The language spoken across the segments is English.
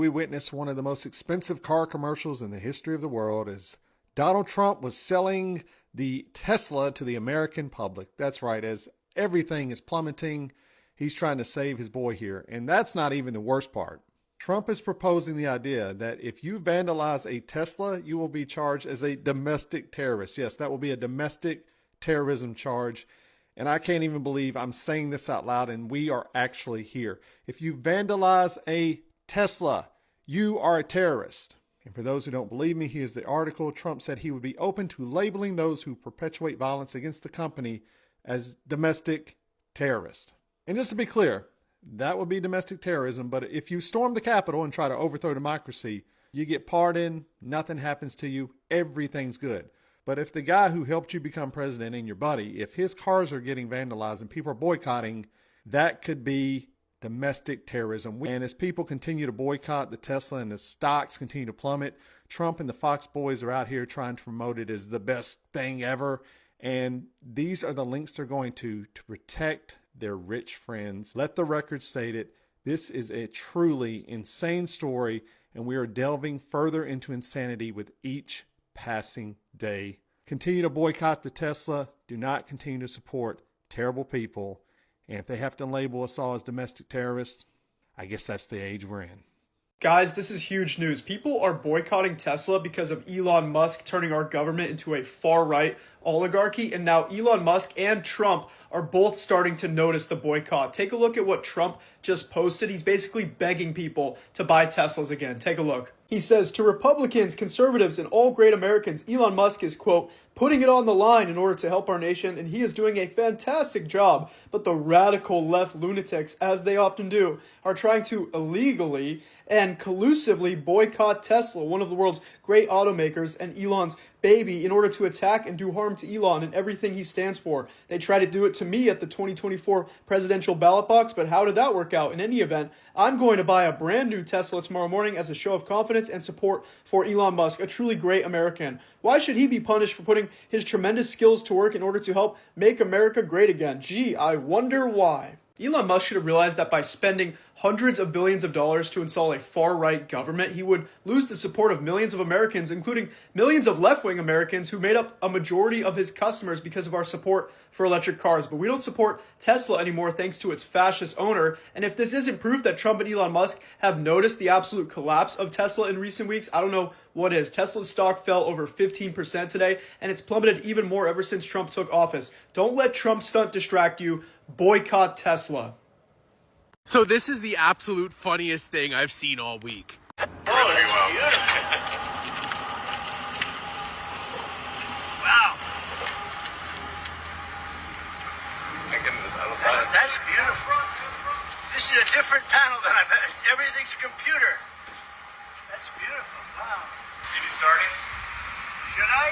We witnessed one of the most expensive car commercials in the history of the world as Donald Trump was selling the Tesla to the American public. That's right, as everything is plummeting, he's trying to save his boy here. And that's not even the worst part. Trump is proposing the idea that if you vandalize a Tesla, you will be charged as a domestic terrorist. Yes, that will be a domestic terrorism charge. And I can't even believe I'm saying this out loud and we are actually here. If you vandalize a Tesla, you are a terrorist. And for those who don't believe me, here's the article. Trump said he would be open to labeling those who perpetuate violence against the company as domestic terrorists. And just to be clear, that would be domestic terrorism. But if you storm the Capitol and try to overthrow democracy, you get pardoned, nothing happens to you, everything's good. But if the guy who helped you become president and your buddy, if his cars are getting vandalized and people are boycotting, that could be domestic terrorism. And as people continue to boycott the Tesla and the stocks continue to plummet, Trump and the Fox boys are out here trying to promote it as the best thing ever. And these are the links they're going to protect their rich friends. Let the record state it. This is a truly insane story, and we are delving further into insanity with each passing day. Continue to boycott the Tesla. Do not continue to support terrible people. And if they have to label us all as domestic terrorists, I guess that's the age we're in. Guys, this is huge news. People are boycotting Tesla because of Elon Musk turning our government into a far-right oligarchy, and now Elon Musk and Trump are both starting to notice the boycott. Take a look at what Trump just posted. He's basically begging people to buy Teslas again. Take a look. He says, to Republicans, conservatives, and all great Americans, Elon Musk is, quote, putting it on the line in order to help our nation, and he is doing a fantastic job. But the radical left lunatics, as they often do, are trying to illegally and collusively boycott Tesla, one of the world's great automakers, and Elon's baby, in order to attack and do harm to Elon and everything he stands for. They tried to do it to me at the 2024 presidential ballot box, but how did that work out? In any event, I'm going to buy a brand new Tesla tomorrow morning as a show of confidence and support for Elon Musk, a truly great American. Why should he be punished for putting his tremendous skills to work in order to help make America great again? Gee, I wonder why. Elon Musk should have realized that by spending hundreds of billions of dollars to install a far-right government, he would lose the support of millions of Americans, including millions of left-wing Americans who made up a majority of his customers because of our support for electric cars. But we don't support Tesla anymore thanks to its fascist owner. And if this isn't proof that Trump and Elon Musk have noticed the absolute collapse of Tesla in recent weeks, I don't know what is. Tesla's stock fell over 15% today, and it's plummeted even more ever since Trump took office. Don't let Trump's stunt distract you. Boycott Tesla. So this is the absolute funniest thing I've seen all week. Oh, that's beautiful. Wow. That's beautiful. This is a different panel than I've had. Everything's computer. That's beautiful. Wow. Can you start it? Should I?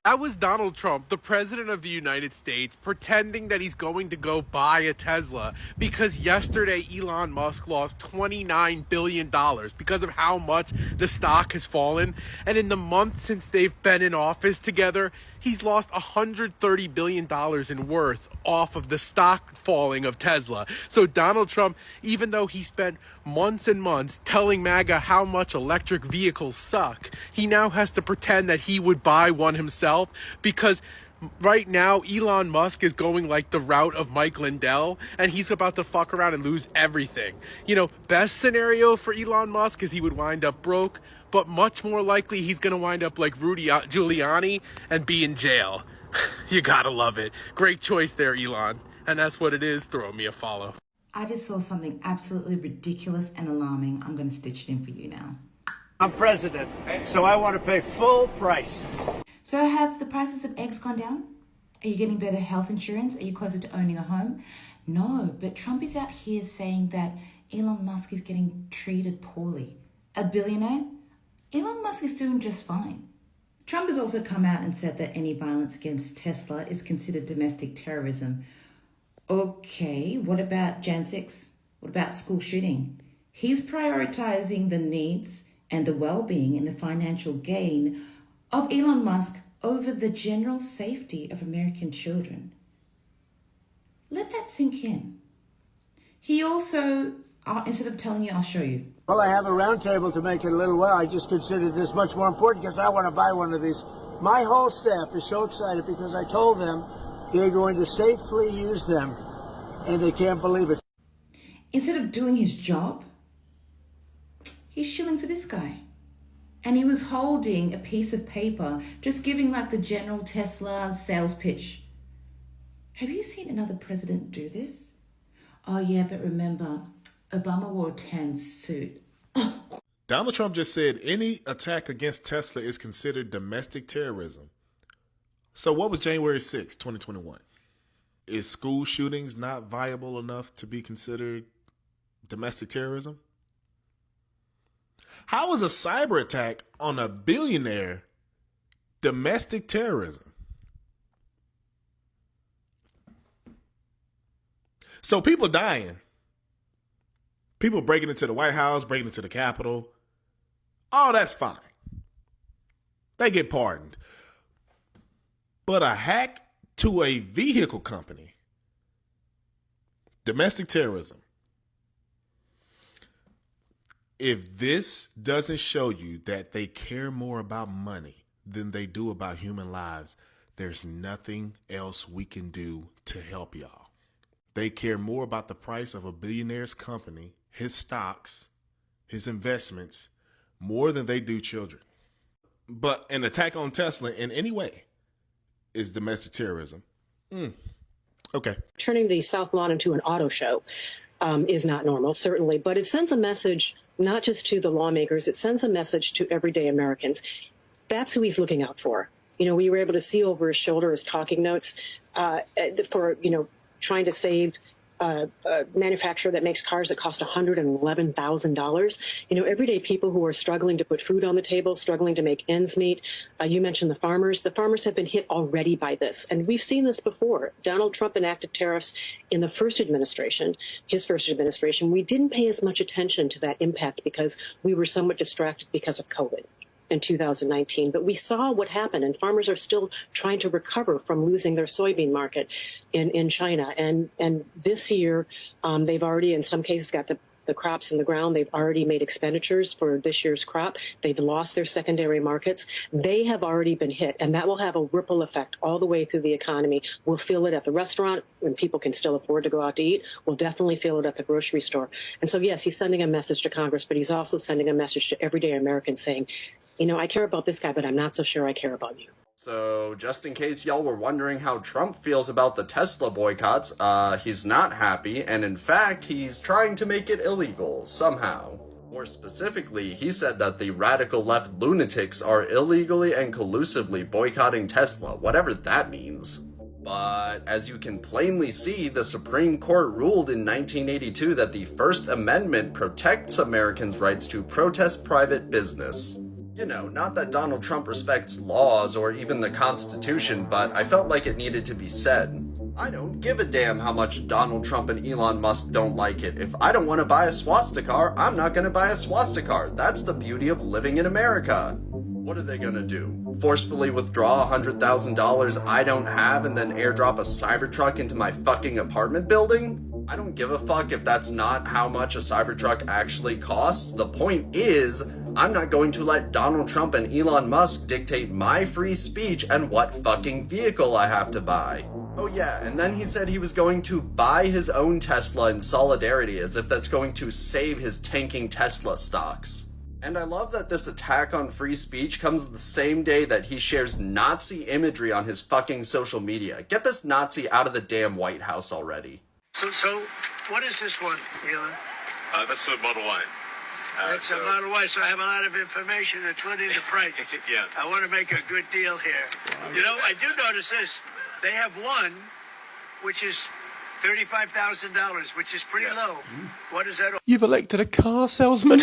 That was Donald Trump, the president of the United States, pretending that he's going to go buy a Tesla because yesterday Elon Musk lost $29 billion because of how much the stock has fallen. And in the month since they've been in office together, he's lost $130 billion in worth off of the stock falling of Tesla. So Donald Trump, even though he spent months and months telling MAGA how much electric vehicles suck, he now has to pretend that he would buy one himself because right now Elon Musk is going like the route of Mike Lindell, and he's about to fuck around and lose everything. You know, best scenario for Elon Musk is he would wind up broke, but much more likely he's going to wind up like Rudy Giuliani and be in jail. You gotta love it. Great choice there, Elon. And that's what it is. Throw me a follow. I just saw something absolutely ridiculous and alarming. I'm going to stitch it in for you now. I'm president, so I want to pay full price. So have the prices of eggs gone down? Are you getting better health insurance? Are you closer to owning a home? No, but Trump is out here saying that Elon Musk is getting treated poorly. A billionaire? Elon Musk is doing just fine. Trump has also come out and said that any violence against Tesla is considered domestic terrorism. Okay, what about Jan 6? What about school shooting? He's prioritizing the needs and the well-being and the financial gain of Elon Musk over the general safety of American children. Let that sink in. He also Instead of telling you, I'll show you. Well, I have a round table to make it a little well. I just considered this much more important because I want to buy one of these. My whole staff is so excited because I told them they're going to safely use them, and they can't believe it. Instead of doing his job, he's shilling for this guy. And he was holding a piece of paper, just giving like the general Tesla sales pitch. Have you seen another president do this? Oh yeah, but remember, Obama wore a tan suit. Donald Trump just said any attack against Tesla is considered domestic terrorism. So what was January 6, 2021? Is school shootings not viable enough to be considered domestic terrorism? How is a cyber attack on a billionaire domestic terrorism? So people dying, people breaking into the White House, breaking into the Capitol, all that's fine. They get pardoned. But a hack to a vehicle company, domestic terrorism. If this doesn't show you that they care more about money than they do about human lives, there's nothing else we can do to help y'all. They care more about the price of a billionaire's company, his stocks, his investments, more than they do children. But an attack on Tesla in any way is domestic terrorism. Okay. Turning the South Lawn into an auto show is not normal, certainly, but it sends a message not just to the lawmakers, it sends a message to everyday Americans. That's who he's looking out for. You know, we were able to see over his shoulder his talking notes for, trying to save a manufacturer that makes cars that cost $111,000. Everyday people who are struggling to put food on the table, struggling to make ends meet. You mentioned the farmers. The farmers have been hit already by this. And we've seen this before. Donald Trump enacted tariffs in the first administration, his first administration. We didn't pay as much attention to that impact because we were somewhat distracted because of COVID in 2019. But we saw what happened, and farmers are still trying to recover from losing their soybean market in China. And this year, they've already, in some cases, got the crops in the ground. They've already made expenditures for this year's crop. They've lost their secondary markets. They have already been hit, and that will have a ripple effect all the way through the economy. We'll feel it at the restaurant when people can still afford to go out to eat. We'll definitely feel it at the grocery store. And so, yes, he's sending a message to Congress, but he's also sending a message to everyday Americans saying, I care about this guy, but I'm not so sure I care about you. So, just in case y'all were wondering how Trump feels about the Tesla boycotts, he's not happy, and in fact, he's trying to make it illegal, somehow. More specifically, he said that the radical left lunatics are illegally and collusively boycotting Tesla, whatever that means. But, as you can plainly see, the Supreme Court ruled in 1982 that the First Amendment protects Americans' rights to protest private business. Not that Donald Trump respects laws or even the Constitution, but I felt like it needed to be said. I don't give a damn how much Donald Trump and Elon Musk don't like it. If I don't want to buy a swastika, I'm not going to buy a swastika. That's the beauty of living in America. What are they going to do? Forcefully withdraw $100,000 I don't have and then airdrop a Cybertruck into my fucking apartment building? I don't give a fuck if that's not how much a Cybertruck actually costs. The point is, I'm not going to let Donald Trump and Elon Musk dictate my free speech and what fucking vehicle I have to buy. Oh yeah, and then he said he was going to buy his own Tesla in solidarity, as if that's going to save his tanking Tesla stocks. And I love that this attack on free speech comes the same day that he shares Nazi imagery on his fucking social media. Get this Nazi out of the damn White House already. So what is this one, Elon? That's a Model Y. It's a Model Y, so I have a lot of information, including the price. Yeah. I want to make a good deal here. I do notice this. They have one, which is $35,000, which is pretty low. What is that? You've elected a car salesman.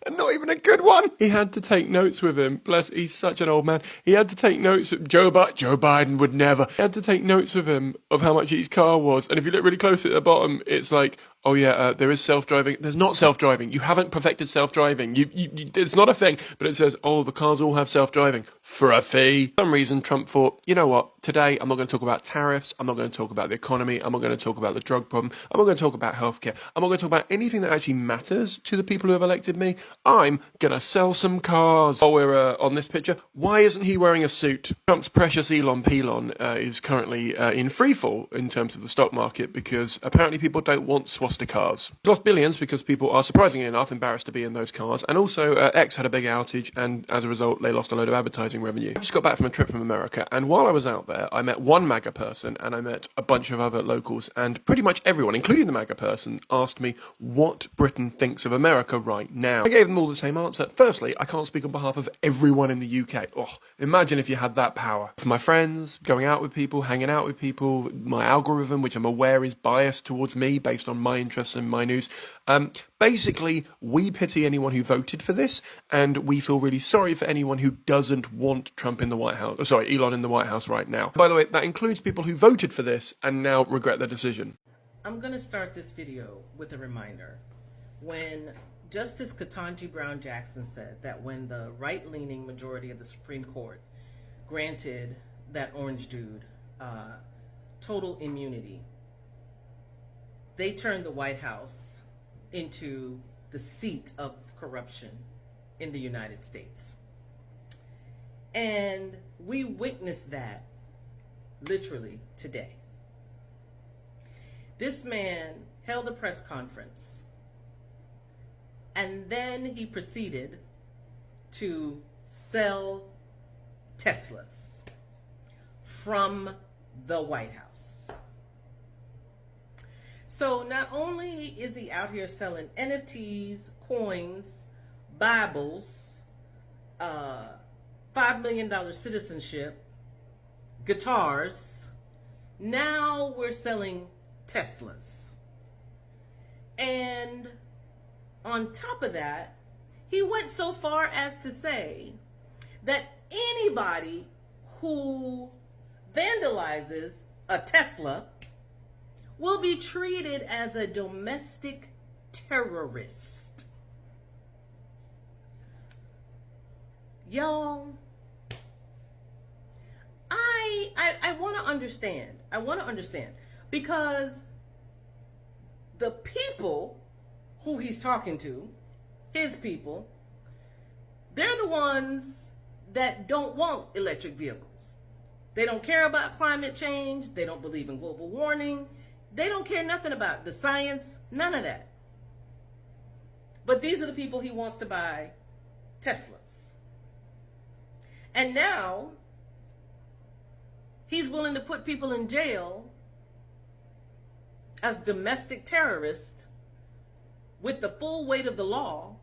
And not even a good one. He had to take notes with him. Bless, he's such an old man. He had to take notes with Joe Biden would never. He had to take notes with him of how much each car was. And if you look really close at the bottom, it's like oh yeah, there is self-driving. There's not self-driving. You haven't perfected self-driving. It's not a thing. But it says, oh, the cars all have self-driving for a fee. For some reason, Trump thought, you know what? Today, I'm not going to talk about tariffs. I'm not going to talk about the economy. I'm not going to talk about the drug problem. I'm not going to talk about healthcare. I'm not going to talk about anything that actually matters to the people who have elected me. I'm going to sell some cars. While we're on this picture, why isn't he wearing a suit? Trump's precious Elon is currently in freefall in terms of the stock market because apparently people don't want swastikars. He's lost billions because people are surprisingly enough embarrassed to be in those cars, and also X had a big outage, and as a result they lost a load of advertising revenue. I just got back from a trip from America, and while I was out there I met one MAGA person and I met a bunch of other locals, and pretty much everyone, including the MAGA person, asked me what Britain thinks of America right now. I gave them all the same answer. Firstly, I can't speak on behalf of everyone in the UK. Oh, imagine if you had that power. For my friends, going out with people, hanging out with people, my algorithm, which I'm aware is biased towards me based on my interests and my news. Basically, we pity anyone who voted for this, and we feel really sorry for anyone who doesn't want Trump in the White House. Elon in the White House right now. By the way, that includes people who voted for this and now regret their decision. I'm going to start this video with a reminder. When Justice Ketanji Brown Jackson said that when the right-leaning majority of the Supreme Court granted that orange dude total immunity, they turned the White House into the seat of corruption in the United States. And we witnessed that literally today. This man held a press conference, and then he proceeded to sell Teslas from the White House. So not only is he out here selling NFTs, coins, Bibles, $5 million citizenship, guitars, now we're selling Teslas. And on top of that, he went so far as to say that anybody who vandalizes a Tesla will be treated as a domestic terrorist. Y'all, I want to understand. I want to understand because the people who he's talking to, his people, they're the ones that don't want electric vehicles. They don't care about climate change. They don't believe in global warming. They don't care nothing about the science, none of that. But these are the people he wants to buy Teslas. And now he's willing to put people in jail as domestic terrorists with the full weight of the law.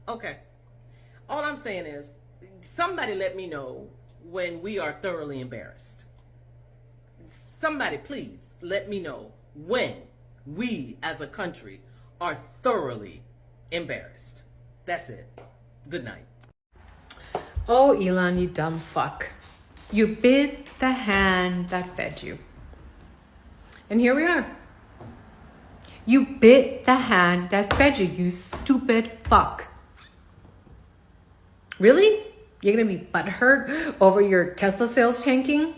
Okay. All I'm saying is, somebody let me know when we are thoroughly embarrassed. Somebody please let me know when we as a country are thoroughly embarrassed. That's it. Good night. Oh, Elon, you dumb fuck. You bit the hand that fed you. And here we are. You bit the hand that fed you, you stupid fuck. Really? You're gonna be butthurt over your Tesla sales tanking?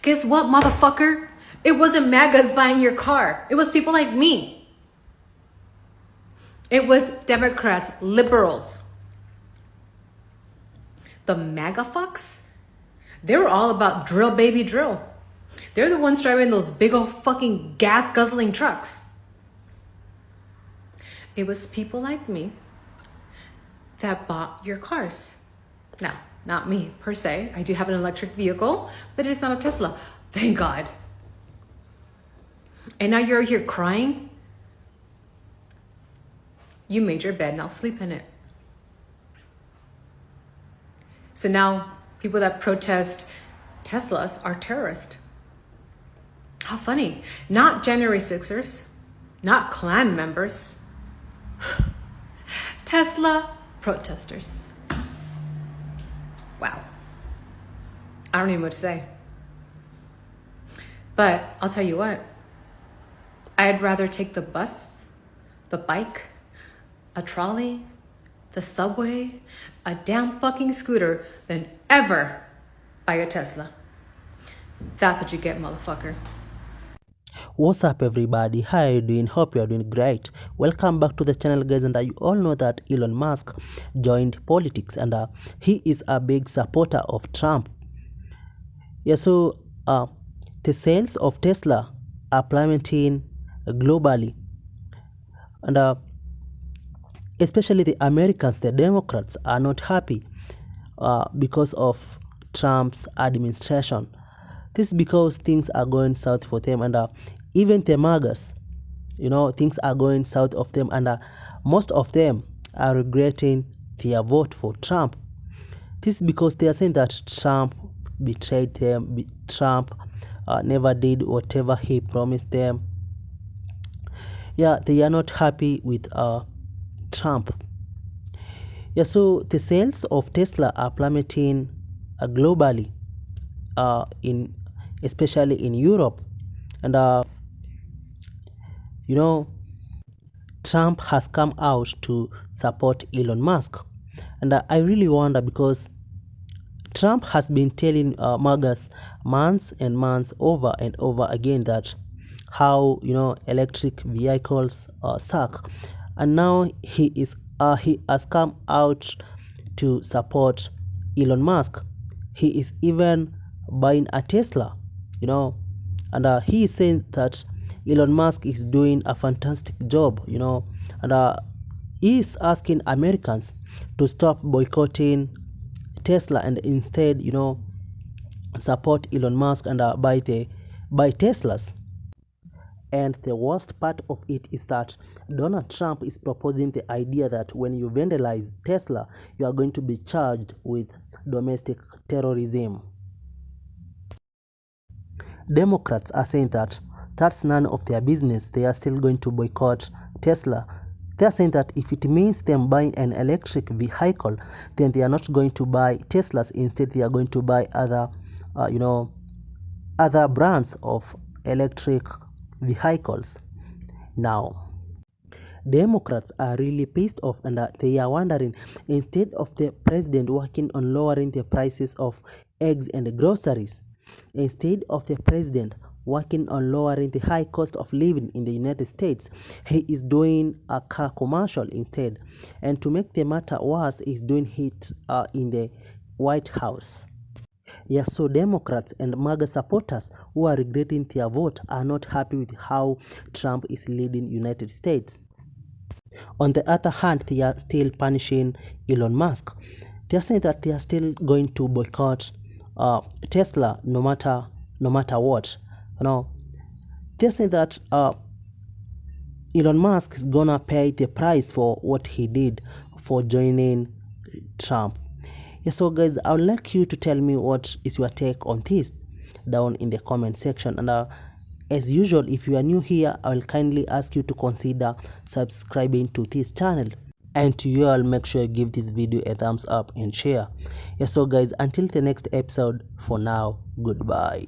Guess what, motherfucker? It wasn't MAGAs buying your car. It was people like me. It was Democrats, liberals. The MAGA fucks, they were all about drill, baby, drill. They're the ones driving those big old fucking gas guzzling trucks. It was people like me that bought your cars. Now, not me per se. I do have an electric vehicle, but it's not a Tesla. Thank God. And now you're here crying? You made your bed, now sleep in it. So now people that protest Teslas are terrorists. How funny. Not January 6ers, not Klan members. Tesla protesters. Wow. I don't even know what to say. But I'll tell you what, I'd rather take the bus, the bike, a trolley, the subway, a damn fucking scooter than ever buy a Tesla. That's what you get, motherfucker. What's up everybody, how are you doing? Hope you are doing great. Welcome back to the channel guys, and you all know that Elon Musk joined politics, and he is a big supporter of Trump. So the sales of Tesla are plummeting globally, and especially the Americans, the Democrats, are not happy because of Trump's administration. This is because things are going south for them, and even the MAGAs, things are going south of them, and most of them are regretting their vote for Trump. This is because they are saying that Trump betrayed them, Trump never did whatever he promised them. They are not happy with Trump. So the sales of Tesla are plummeting globally, especially in Europe, and Trump has come out to support Elon Musk, and I really wonder, because Trump has been telling MAGAs months and months over and over again that how electric vehicles suck, and now he has come out to support Elon Musk. He is even buying a Tesla, and he is saying that Elon Musk is doing a fantastic job, and he is asking Americans to stop boycotting Tesla and instead, support Elon Musk and buy Teslas. And the worst part of it is that Donald Trump is proposing the idea that when you vandalize Tesla, you are going to be charged with domestic terrorism. Democrats are saying that that's none of their business. They are still going to boycott Tesla. They are saying that if it means them buying an electric vehicle, then they are not going to buy Teslas. Instead, they are going to buy other brands of electric vehicles. Now, Democrats are really pissed off, and they are wondering, instead of the president working on lowering the prices of eggs and groceries, instead of the president working on lowering the high cost of living in the United States, he is doing a car commercial instead. And to make the matter worse, he's doing it in the White House. So Democrats and MAGA supporters who are regretting their vote are not happy with how Trump is leading United States. On the other hand, they are still punishing Elon Musk. They are saying that they are still going to boycott Tesla no matter what. They're saying that Elon Musk is gonna pay the price for what he did for joining Trump. So guys, I would like you to tell me what is your take on this down in the comment section. And as usual, if you are new here, I will kindly ask you to consider subscribing to this channel. And to you all, make sure you give this video a thumbs up and share. So guys, until the next episode, for now, goodbye.